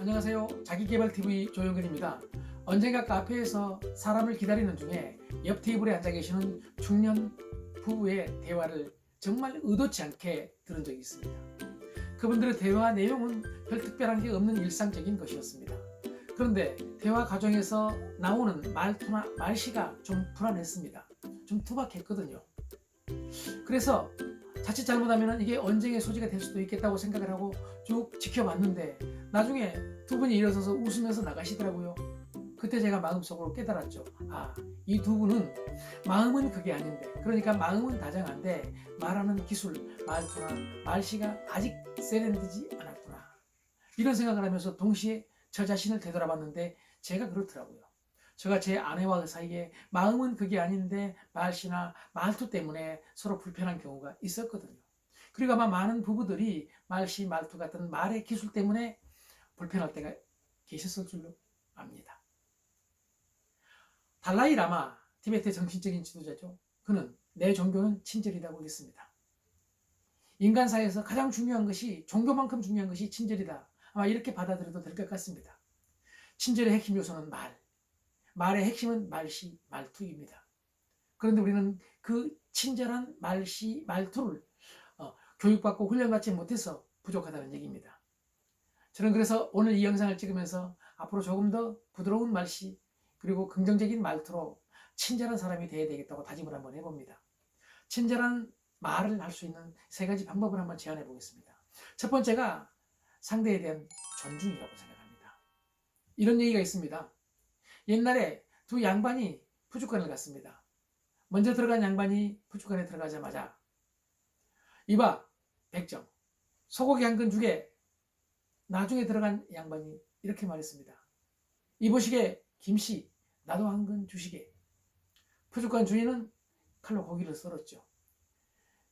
안녕하세요. 자기계발TV 조영근입니다. 언젠가 카페에서 사람을 기다리는 중에 옆 테이블에 앉아 계시는 중년 부부의 대화를 정말 의도치 않게 들은 적이 있습니다. 그분들의 대화 내용은 별 특별한 게 없는 일상적인 것이었습니다. 그런데 대화 과정에서 나오는 말투나 말씨가 좀 불안했습니다. 좀 투박했거든요. 그래서 자칫 잘못하면 이게 언쟁의 소지가 될 수도 있겠다고 생각을 하고 쭉 지켜봤는데 나중에 두 분이 일어서서 웃으면서 나가시더라고요. 그때 제가 마음속으로 깨달았죠. 이 두 분은 마음은 그게 아닌데, 그러니까 마음은 다정한데 말하는 기술, 말투나 말씨가 아직 세련되지 않았구나. 이런 생각을 하면서 동시에 저 자신을 되돌아봤는데 제가 그렇더라고요. 제가 제 아내와 그 사이에 마음은 그게 아닌데 말씨나 말투 때문에 서로 불편한 경우가 있었거든요. 그리고 아마 많은 부부들이 말씨, 말투 같은 말의 기술 때문에 불편할 때가 계셨을 줄로 압니다. 달라이 라마, 티베트의 정신적인 지도자죠. 그는 내 종교는 친절이라고 했습니다. 인간사회에서 가장 중요한 것이, 종교만큼 중요한 것이 친절이다. 아마 이렇게 받아들여도 될 것 같습니다. 친절의 핵심 요소는 말의 핵심은 말씨, 말투입니다. 그런데 우리는 그 친절한 말씨, 말투를 교육받고 훈련받지 못해서 부족하다는 얘기입니다. 저는 그래서 오늘 이 영상을 찍으면서 앞으로 조금 더 부드러운 말씨 그리고 긍정적인 말투로 친절한 사람이 되어야 되겠다고 다짐을 한번 해봅니다. 친절한 말을 할 수 있는 3가지 방법을 한번 제안해 보겠습니다. 첫 번째가 상대에 대한 존중이라고 생각합니다. 이런 얘기가 있습니다. 옛날에 두 양반이 푸주간을 갔습니다. 먼저 들어간 양반이 푸주간에 들어가자마자 이봐 백정, 소고기 한 근 주게. 나중에 들어간 양반이 이렇게 말했습니다. 이보시게 김씨, 나도 한 근 주시게. 푸주간 주인은 칼로 고기를 썰었죠.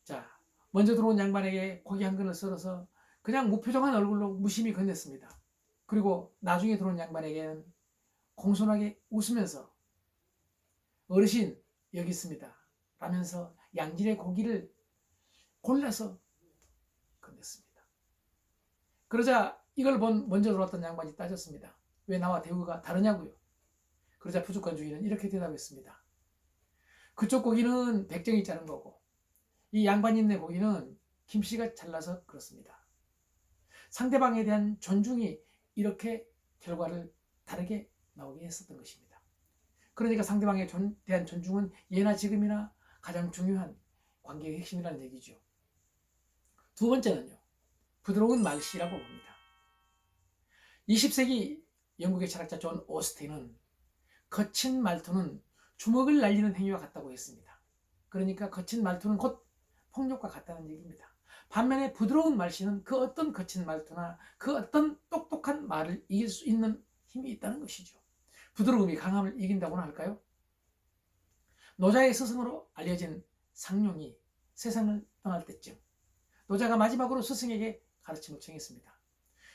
자, 먼저 들어온 양반에게 고기 한 근을 썰어서 그냥 무표정한 얼굴로 무심히 건넸습니다. 그리고 나중에 들어온 양반에게는 공손하게 웃으면서 어르신 여기 있습니다 라면서 양질의 고기를 골라서 건넸습니다. 그러자 이걸 본 먼저 들어왔던 양반이 따졌습니다. 왜 나와 대우가 다르냐고요. 그러자 푸주간 주인은 이렇게 대답했습니다. 그쪽 고기는 백정이 자른 거고 이 양반님네 고기는 김씨가 잘라서 그렇습니다. 상대방에 대한 존중이 이렇게 결과를 다르게 나오게 했었던 것입니다. 그러니까 상대방에 대한 존중은 예나 지금이나 가장 중요한 관계의 핵심이라는 얘기죠. 두 번째는요, 부드러운 말씨라고 봅니다. 20세기 영국의 철학자 존 오스틴은 거친 말투는 주먹을 날리는 행위와 같다고 했습니다. 그러니까 거친 말투는 곧 폭력과 같다는 얘기입니다. 반면에 부드러운 말씨는 그 어떤 거친 말투나 그 어떤 똑똑한 말을 이길 수 있는 힘이 있다는 것이죠. 부드러움이 강함을 이긴다고나 할까요? 노자의 스승으로 알려진 상룡이 세상을 떠날 때쯤 노자가 마지막으로 스승에게 가르침을 청했습니다.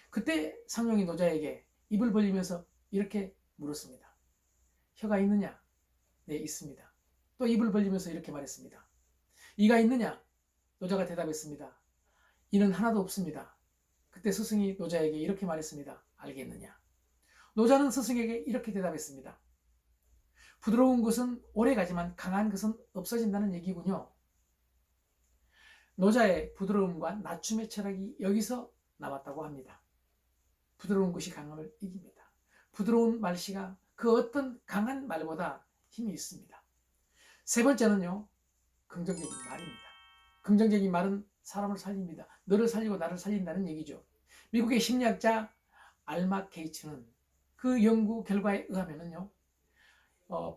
그때 상룡이 노자에게 입을 벌리면서 이렇게 물었습니다. 혀가 있느냐? 네, 있습니다. 또 입을 벌리면서 이렇게 말했습니다. 이가 있느냐? 노자가 대답했습니다. 이는 하나도 없습니다. 그때 스승이 노자에게 이렇게 말했습니다. 알겠느냐? 노자는 스승에게 이렇게 대답했습니다. 부드러운 것은 오래가지만 강한 것은 없어진다는 얘기군요. 노자의 부드러움과 낮춤의 철학이 여기서 나왔다고 합니다. 부드러운 것이 강함을 이깁니다. 부드러운 말씨가 그 어떤 강한 말보다 힘이 있습니다. 세 번째는요, 긍정적인 말입니다. 긍정적인 말은 사람을 살립니다. 너를 살리고 나를 살린다는 얘기죠. 미국의 심리학자 알마 케이츠는 그 연구 결과에 의하면요,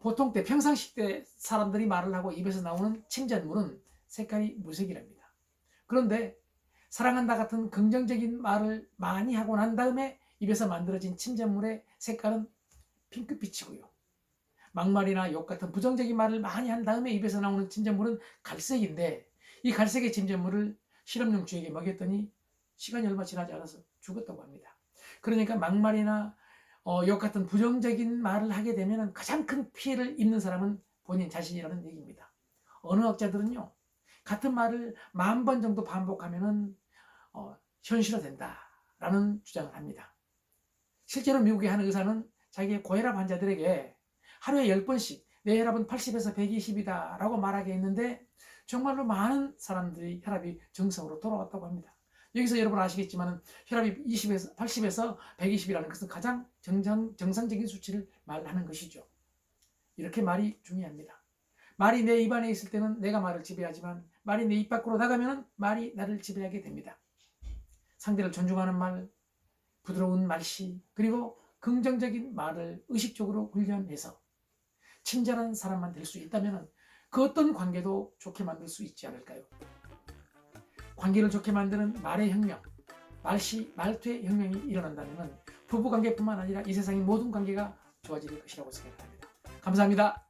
보통 때 평상시 때 사람들이 말을 하고 입에서 나오는 칭찬물은 색깔이 무색이랍니다. 그런데 사랑한다 같은 긍정적인 말을 많이 하고 난 다음에 입에서 만들어진 칭찬물의 색깔은 핑크빛이고요. 막말이나 욕 같은 부정적인 말을 많이 한 다음에 입에서 나오는 칭찬물은 갈색인데 이 갈색의 칭찬물을 실험용 쥐에게 먹였더니 시간이 얼마 지나지 않아서 죽었다고 합니다. 그러니까 막말이나 욕 같은 부정적인 말을 하게 되면 가장 큰 피해를 입는 사람은 본인 자신이라는 얘기입니다. 언어학자들은요, 같은 말을 10,000번 정도 반복하면 현실화된다라는 주장을 합니다. 실제로 미국의 한 의사는 자기의 고혈압 환자들에게 하루에 10번씩 내 혈압은 80에서 120이다 라고 말하게 했는데 정말로 많은 사람들이 혈압이 정상으로 돌아왔다고 합니다. 여기서 여러분 아시겠지만 혈압이 80에서 120이라는 것은 가장 정상적인 수치를 말하는 것이죠. 이렇게 말이 중요합니다. 말이 내 입 안에 있을 때는 내가 말을 지배하지만 말이 내 입 밖으로 나가면 말이 나를 지배하게 됩니다. 상대를 존중하는 말, 부드러운 말씨, 그리고 긍정적인 말을 의식적으로 훈련해서 친절한 사람만 될 수 있다면 그 어떤 관계도 좋게 만들 수 있지 않을까요? 관계를 좋게 만드는 말의 혁명, 말씨, 말투의 혁명이 일어난다면 부부관계뿐만 아니라 이 세상의 모든 관계가 좋아질 것이라고 생각합니다. 감사합니다.